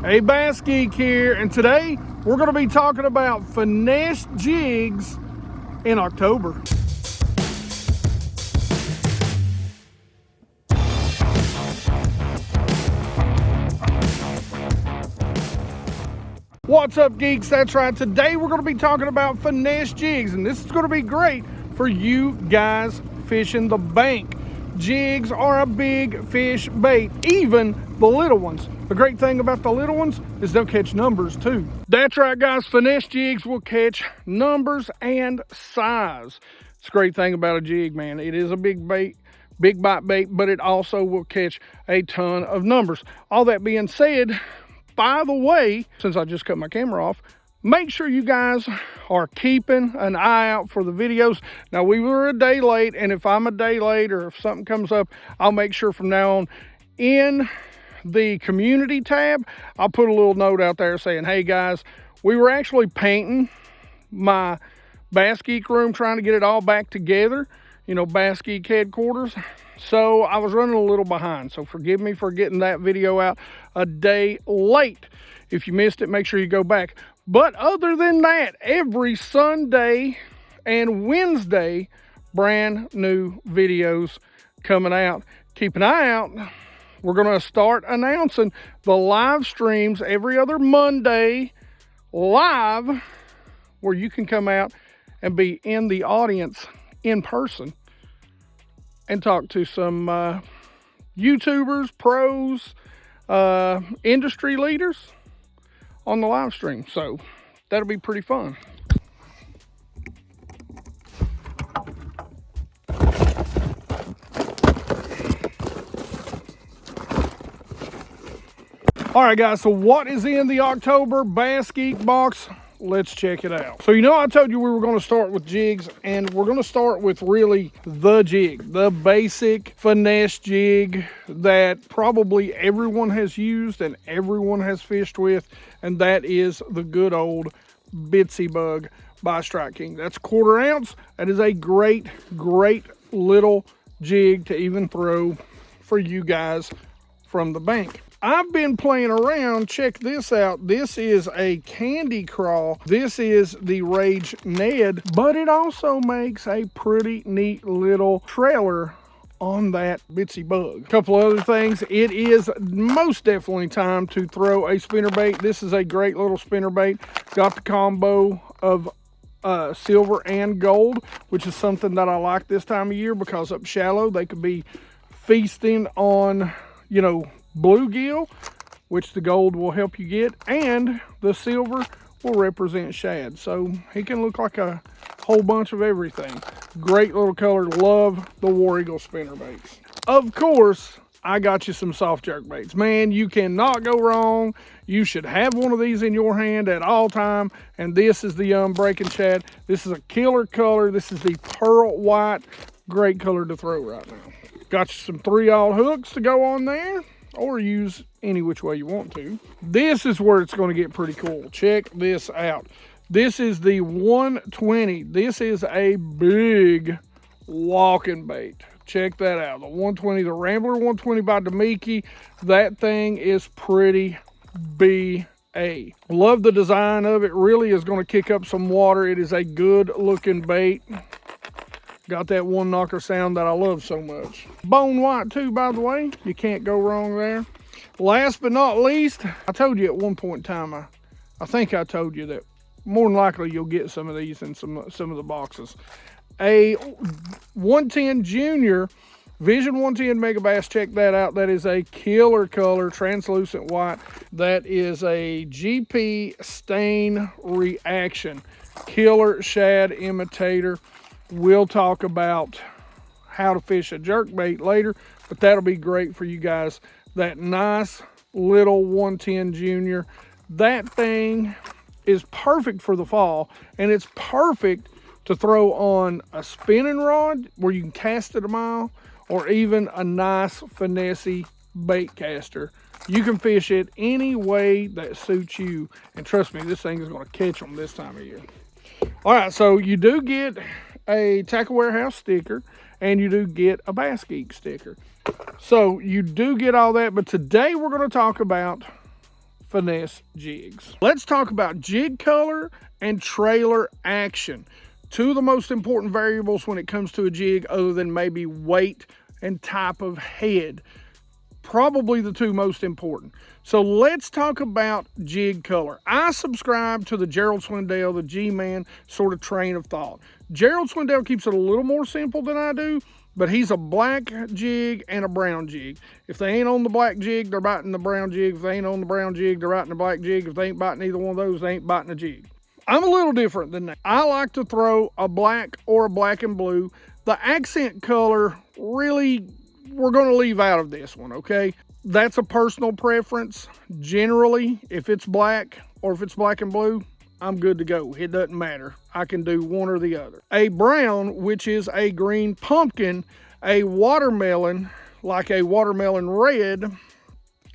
Hey, BassGeek here, and today we're going to be talking about finesse jigs in October. What's up, geeks? That's right. Today we're going to be talking about finesse jigs, and this is going to be great for you guys fishing the bank. Jigs are a big fish bait, even the little ones. The great thing about the little ones is they'll catch numbers too. That's right, guys. Finesse jigs will catch numbers and size. It's a great thing about a jig, man. It is a big bait, big bite bait, but it also will catch a ton of numbers. All that being said, by the way, since I just cut my camera off, make sure you guys are keeping an eye out for the videos. Now, we were a day late, and if I'm a day late or if something comes up, I'll make sure from now on in the community tab, I'll put a little note out there saying, hey guys, we were actually painting my BassGeek room, trying to get it all back together, you know, BassGeek headquarters. So I was running a little behind, so forgive me for getting that video out a day late. If you missed it, make sure you go back. But other than that, every Sunday and Wednesday, brand new videos coming out. Keep an eye out. We're going to start announcing the live streams every other Monday live, where you can come out and be in the audience in person and talk to some YouTubers, pros, industry leaders on the live stream. So that'll be pretty fun. All right, guys, so what is in the October BassGeek box? Let's check it out. So, you know, I told you we were going to start with jigs, and we're going to start with really the jig, the basic finesse jig that probably everyone has used and everyone has fished with, and that is the good old Bitsy Bug by Strike King. That's 1/4 ounce. That is a great little jig to even throw for you guys from the bank. I've been playing around. Check this out. This is a Candy Crawl. This is the Rage Ned, but it also makes a pretty neat little trailer on that Bitsy Bug. A couple other things. It is most definitely time to throw a spinnerbait. This is a great little spinnerbait. Got the combo of silver and gold, which is something that I like this time of year, because up shallow they could be feasting on, you know, bluegill, which the gold will help you get, and the silver will represent shad. So he can look like a whole bunch of everything. Great little color. Love the War Eagle spinnerbaits. Of course, I got you some soft jerk baits. Man, you cannot go wrong. You should have one of these in your hand at all time. And this is the Unbreaking Shad. This is a killer color. This is the pearl white. Great color to throw right now. Got you some 3/0 hooks to go on there, or use any which way you want to. This is where it's going to get pretty cool. Check this out. This is the 120. This is a big walking bait. Check that out. The 120, the Rambler 120 by Demiki. That thing is pretty B.A. Love the design of it. Really is going to kick up some water. It is a good looking bait. Got that one knocker sound that I love so much. Bone white too, by the way. You can't go wrong there. Last but not least, I told you at one point in time, I think I told you that more than likely you'll get some of these in some of the boxes. A 110 Junior Vision 110 Mega Bass. Check that out. That is a killer color, translucent white. That is a GP stain reaction. Killer shad imitator. We'll talk about how to fish a jerkbait later, but that'll be great for you guys. That nice little 110 Junior. That thing is perfect for the fall, and it's perfect to throw on a spinning rod where you can cast it a mile, or even a nice finesse bait caster. You can fish it any way that suits you, and trust me, this thing is going to catch them this time of year. All right, so you do get a Tackle Warehouse sticker, and you do get a BassGeek sticker. So you do get all that, but today we're going to talk about Finesse jigs. Let's talk about jig color and trailer action. Two of the most important variables when it comes to a jig, other than maybe weight and type of head. Probably the two most important. So let's talk about jig color. I subscribe to the Gerald Swindell, the G-Man sort of train of thought. Gerald Swindell keeps it a little more simple than I do, but he's a black jig and a brown jig. If they ain't on the black jig, they're biting the brown jig. If they ain't on the brown jig, they're biting the black jig. If they ain't biting either one of those, they ain't biting a jig. I'm a little different than that. I like to throw a black or a black and blue. The accent color, really, we're going to leave out of this one, okay? That's a personal preference. Generally, if it's black or if it's black and blue, I'm good to go. It doesn't matter. I can do one or the other. A brown, which is a green pumpkin, a watermelon, like a watermelon red,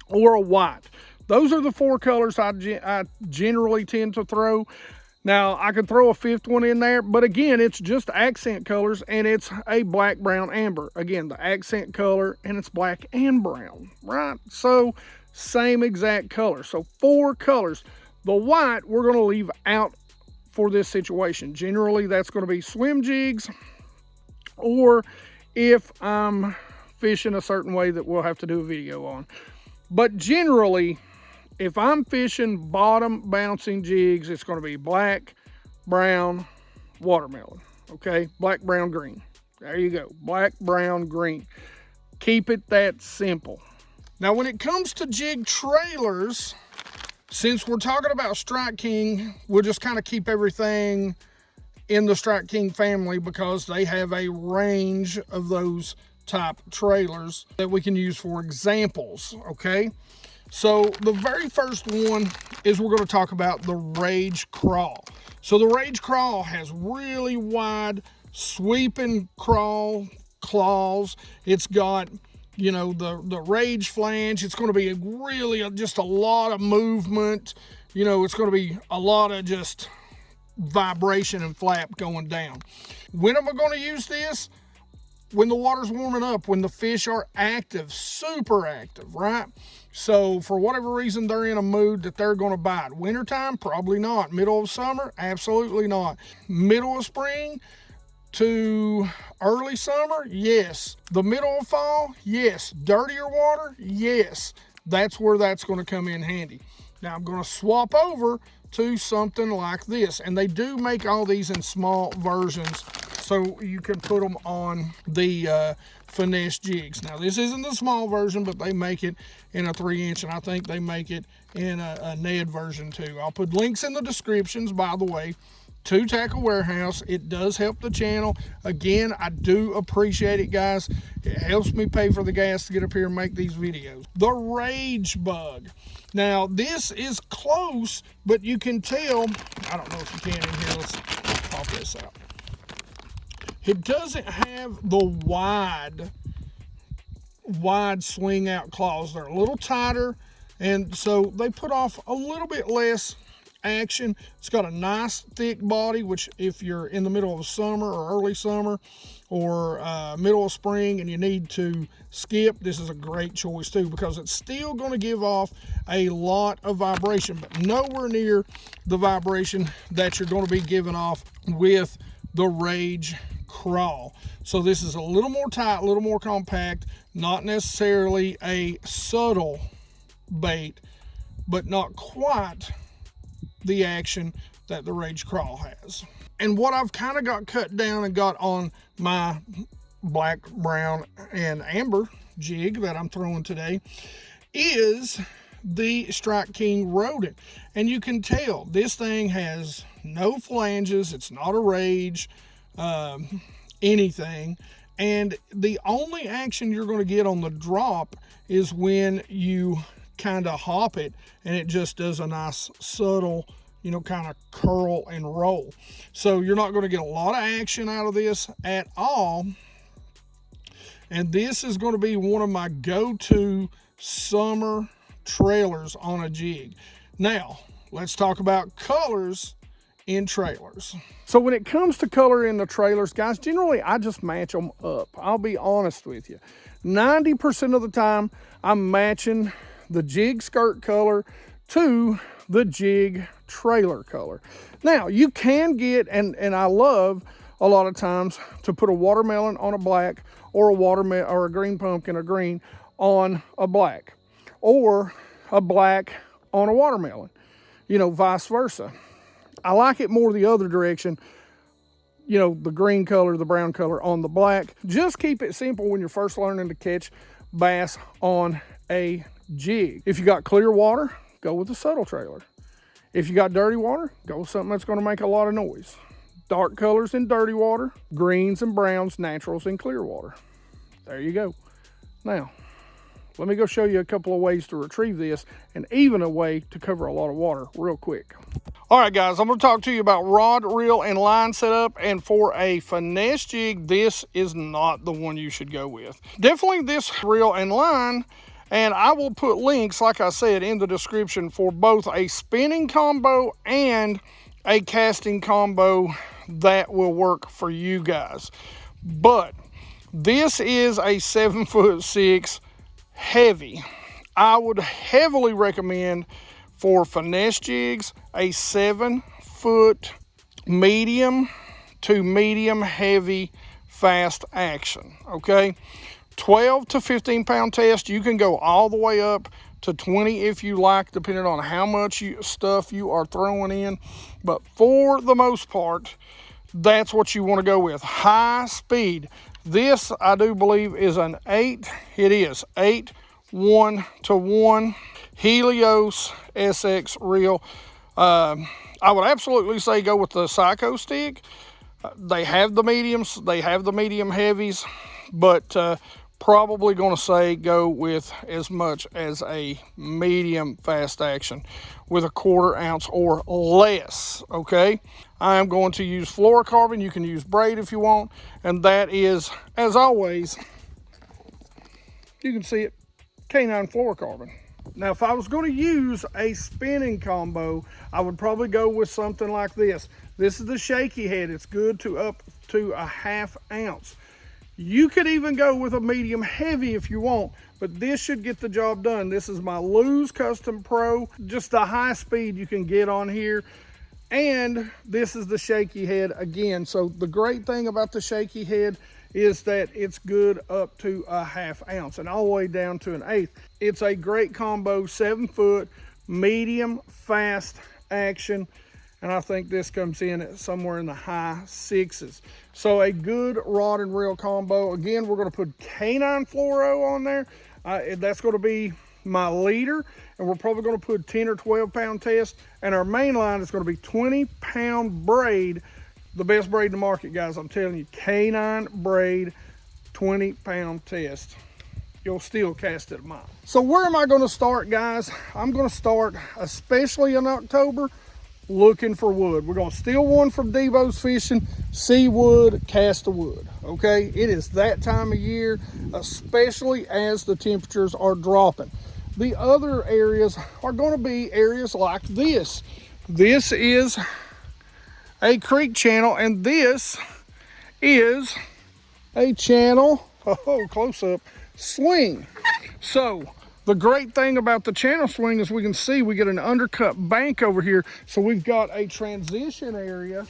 or a white. Those are the four colors I generally tend to throw. Now, I could throw a fifth one in there, but again, it's just accent colors, and it's a black, brown, amber. Again, the accent color, and it's black and brown, right? So, same exact color. So, four colors. The white, we're going to leave out for this situation. Generally, that's going to be swim jigs, or if I'm fishing a certain way that we'll have to do a video on. But generally, if I'm fishing bottom bouncing jigs, it's going to be black, brown, watermelon. Okay, black, brown, green. There you go. Black, brown, green. Keep it that simple. Now, when it comes to jig trailers, since we're talking about Strike King, we'll just kind of keep everything in the Strike King family because they have a range of those type trailers that we can use for examples, okay? So the very first one is we're going to talk about the Rage Crawl. So the Rage Crawl has really wide sweeping crawl claws. It's got, you know, the Rage flange. It's going to be really just a lot of movement. You know, it's going to be a lot of just vibration and flap going down. When am I going to use this? When the water's warming up, when the fish are active, super active, right? So for whatever reason, they're in a mood that they're going to bite. Wintertime, probably not. Middle of summer, absolutely not. Middle of spring to early summer, yes. The middle of fall, yes. Dirtier water, yes. That's where that's going to come in handy. Now I'm going to swap over to something like this. And they do make all these in small versions, so you can put them on the Finesse jigs. Now this isn't the small version, but they make it in a 3-inch, and I think they make it in a Ned version too. I'll put links in the descriptions, by the way, to Tackle Warehouse. It does help the channel. Again, I do appreciate it, guys. It helps me pay for the gas to get up here and make these videos. The Rage Bug. Now this is close, but you can tell, I don't know if you can in here. Let's pop this out. It doesn't have the wide swing out claws. They're a little tighter, and so they put off a little bit less action. It's got a nice thick body, which if you're in the middle of summer or early summer or middle of spring and you need to skip, this is a great choice too, because it's still going to give off a lot of vibration, but nowhere near the vibration that you're going to be giving off with the Rage Crawl. So this is a little more tight, a little more compact, not necessarily a subtle bait, but not quite the action that the Rage Crawl has. And what I've kind of got cut down and got on my black, brown, and amber jig that I'm throwing today is the Strike King Rodent. And you can tell this thing has no flanges. It's not a Rage anything, and the only action you're going to get on the drop is when you kind of hop it and it just does a nice subtle, you know, kind of curl and roll. So you're not going to get a lot of action out of this at all, and this is going to be one of my go-to summer trailers on a jig. Now let's talk about colors in trailers. So when it comes to color in the trailers, guys, generally I just match them up. I'll be honest with you. 90% of the time I'm matching the jig skirt color to the Jig trailer color. Now, you can get, and I love a lot of times to put a watermelon on a black, or a green pumpkin, a green on a black, or a black on a watermelon, you know, vice versa. I like it more the other direction, you know, the green color, the brown color on the black. Just keep it simple when you're first learning to catch bass on a jig. If you got clear water, go with a subtle trailer. If you got dirty water, go with something that's going to make a lot of noise. Dark colors in dirty water, greens and browns, naturals in clear water. There you go. Now, let me go show you a couple of ways to retrieve this, and even a way to cover a lot of water real quick. All right, guys, I'm going to talk to you about rod, reel, and line setup. And for a finesse jig, this is not the one you should go with. Definitely this reel and line, and I will put links, like I said, in the description for both a spinning combo and a casting combo that will work for you guys. But this is a 7'6" heavy. I would heavily recommend for finesse jigs a 7-foot medium to medium heavy fast action. Okay, 12 to 15 pound test. You can go all the way up to 20 if you like, depending on how much stuff you are throwing in. But for the most part, that's what you want to go with. High speed. This, I do believe, is an 8. It is 8 1-to-1 Helios SX reel. I would absolutely say go with the Psycho stick. They have the mediums, they have the medium heavies, but probably going to say go with as much as a medium fast action with a 1/4 ounce or less. Okay, I am going to use fluorocarbon. You can use braid if you want, and that is, as always, you can see it, K9 fluorocarbon. Now, if I was going to use a spinning combo, I would probably go with something like this. This is the shaky head. It's good to up to a 1/2 ounce. You could even go with a medium heavy if you want, but this should get the job done. This is my Lew's Custom Pro, just the high speed you can get on here. And this is the shaky head again. So the great thing about the shaky head is that it's good up to a 1/2 ounce and all the way down to an 1/8. It's a great combo, 7-foot, medium, fast action. And I think this comes in at somewhere in the high 6s. So a good rod and reel combo. Again, we're going to put K9 fluoro on there. That's going to be my leader. And we're probably going to put 10 or 12 pound test. And our main line is going to be 20 pound braid. The best braid in the market, guys. I'm telling you, K9 braid, 20 pound test. You'll still cast it a mile. So where am I going to start, guys? I'm going to start, especially in October, looking for wood. We're going to steal one from Debo's Fishing, see wood, cast a wood. Okay, it is that time of year, especially as the temperatures are dropping. The other areas are going to be areas like this. This is a creek channel, and this is a channel, oh, close up, swing. So the great thing about the channel swing is we can see we get an undercut bank over here. So we've got a transition area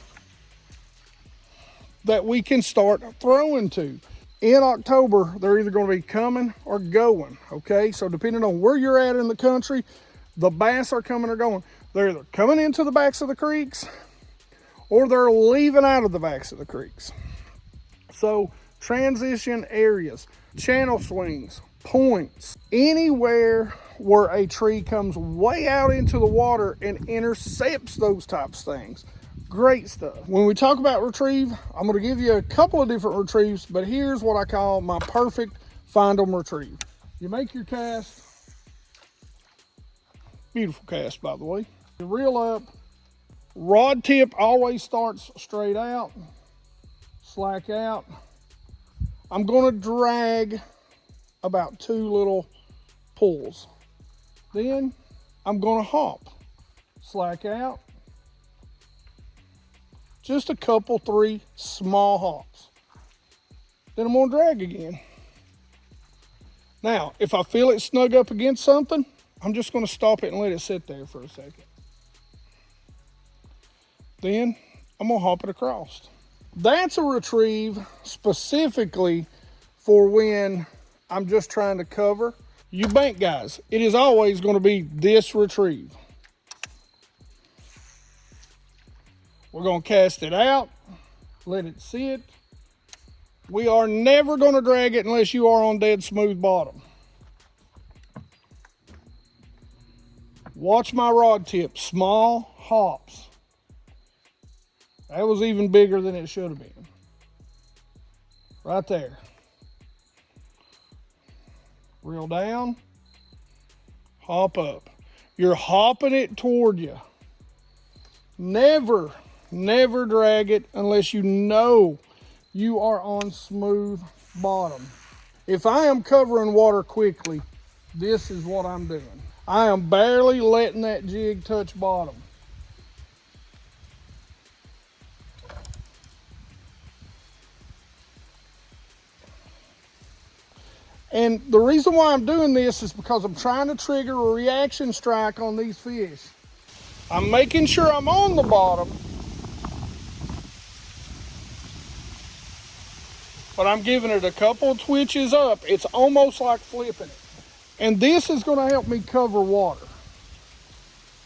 that we can start throwing to. In October, they're either going to be coming or going, okay? So depending on where you're at in the country, the bass are coming or going. They're either coming into the backs of the creeks or they're leaving out of the backs of the creeks. So transition areas, channel swings, points, anywhere where a tree comes way out into the water and intercepts those types of things. Great stuff. When we talk about retrieve, I'm going to give you a couple of different retrieves, but here's what I call my perfect find 'em retrieve. You make your cast, beautiful cast by the way. You reel up, rod tip always starts straight out, slack out. I'm going to drag about 2 little pulls. Then I'm going to hop, slack out, just a couple, 3 small hops. Then I'm gonna drag again. Now, if I feel it snug up against something, I'm just going to stop it and let it sit there for a second. Then I'm going to hop it across. That's a retrieve specifically for when I'm just trying to cover. You bank guys, it is always going to be this retrieve. We're going to cast it out, let it sit. We are never going to drag it unless you are on dead smooth bottom. Watch my rod tip, small hops. That was even bigger than it should have been. Right there. Reel down, hop up. You're hopping it toward you. Never drag it unless you know you are on smooth bottom. If I am covering water quickly, this is what I'm doing. I am barely letting that jig touch bottom. And the reason why I'm doing this is because I'm trying to trigger a reaction strike on these fish. I'm making sure I'm on the bottom, but I'm giving it a couple of twitches up. It's almost like flipping it. And this is going to help me cover water.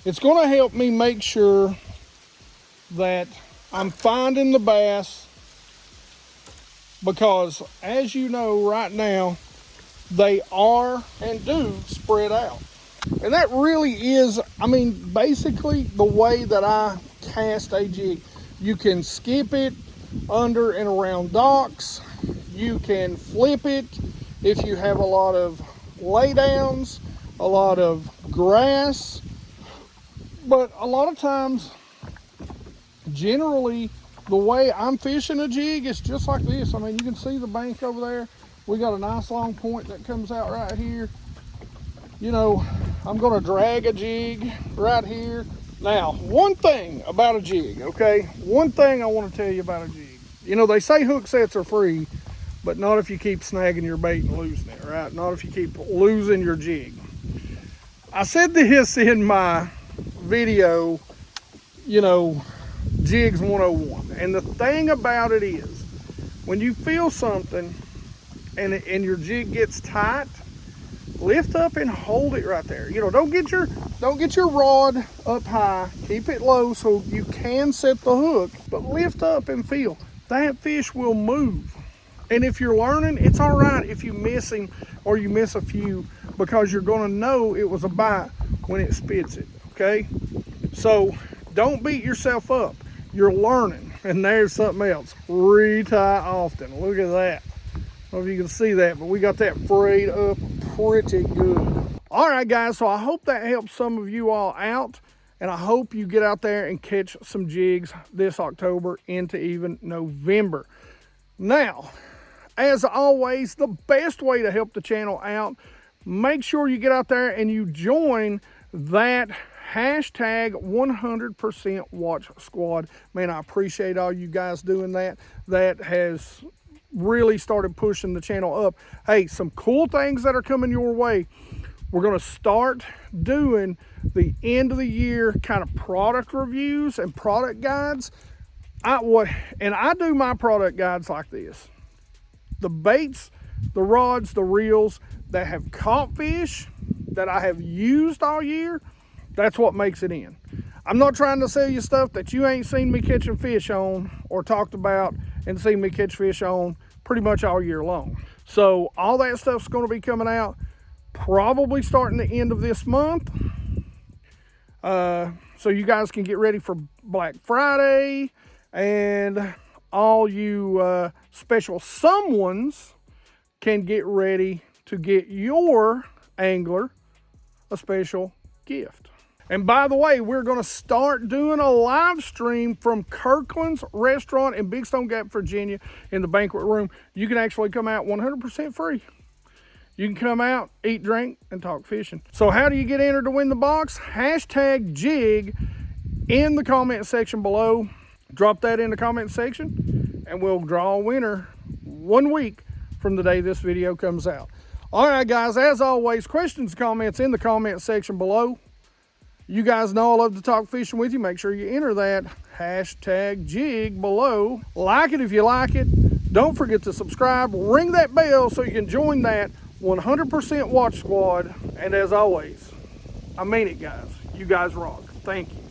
It's going to help me make sure that I'm finding the bass, because as you know right now, they are and do spread out. And that really is, I mean, basically the way that I cast a jig. You can skip it under and around docks. You can flip it if you have a lot of laydowns, a lot of grass. But a lot of times, generally, the way I'm fishing a jig is just like this. I mean, you can see the bank over there. We got a nice long point that comes out right here. You know, I'm gonna drag a jig right here. Now, one thing about a jig, okay? One thing I wanna tell you about a jig. You know, they say hook sets are free, but not if you keep snagging your bait and losing it, right? Not if you keep losing your jig. I said this in my video, you know, Jigs 101. And the thing about it is, when you feel something and your jig gets tight, lift up and hold it right there. You know, don't get your rod up high. Keep it low so you can set the hook, but lift up and feel. That fish will move. And if you're learning, it's all right if you miss him or you miss a few, because you're gonna know it was a bite when it spits it, okay? So don't beat yourself up. You're learning. And there's something else. Retie often. Look at that. I don't know if you can see that, but we got that frayed up pretty good. All right, guys, so I hope that helps some of you all out, and I hope you get out there and catch some jigs this October into even November. Now, as always, the best way to help the channel out, make sure you get out there and you join that hashtag 100% watch squad. Man, I appreciate all you guys doing that. That has really started pushing the channel up. Hey, some cool things that are coming your way. We're going to start doing the end of the year kind of product reviews and product guides. I do my product guides like this. The baits, the rods, the reels that have caught fish that I have used all year, that's what makes it in. I'm not trying to sell you stuff that you ain't seen me catching fish on or talked about and seen me catch fish on pretty much all year long. So all that stuff's going to be coming out probably starting the end of this month. So you guys can get ready for Black Friday, and all you special someones can get ready to get your angler a special gift. And by the way, we're going to start doing a live stream from Kirkland's Restaurant in Big Stone Gap, Virginia, in the banquet room. You can actually come out 100% free. You can come out, eat, drink, and talk fishing. So how do you get entered to win the box? Hashtag JIG in the comment section below. Drop that in the comment section, and we'll draw a winner 1 week from the day this video comes out. All right, guys, as always, questions, comments in the comment section below. You guys know I love to talk fishing with you. Make sure you enter that hashtag jig below. Like it if you like it. Don't forget to subscribe. Ring that bell so you can join that 100% watch squad. And as always, I mean it, guys. You guys rock. Thank you.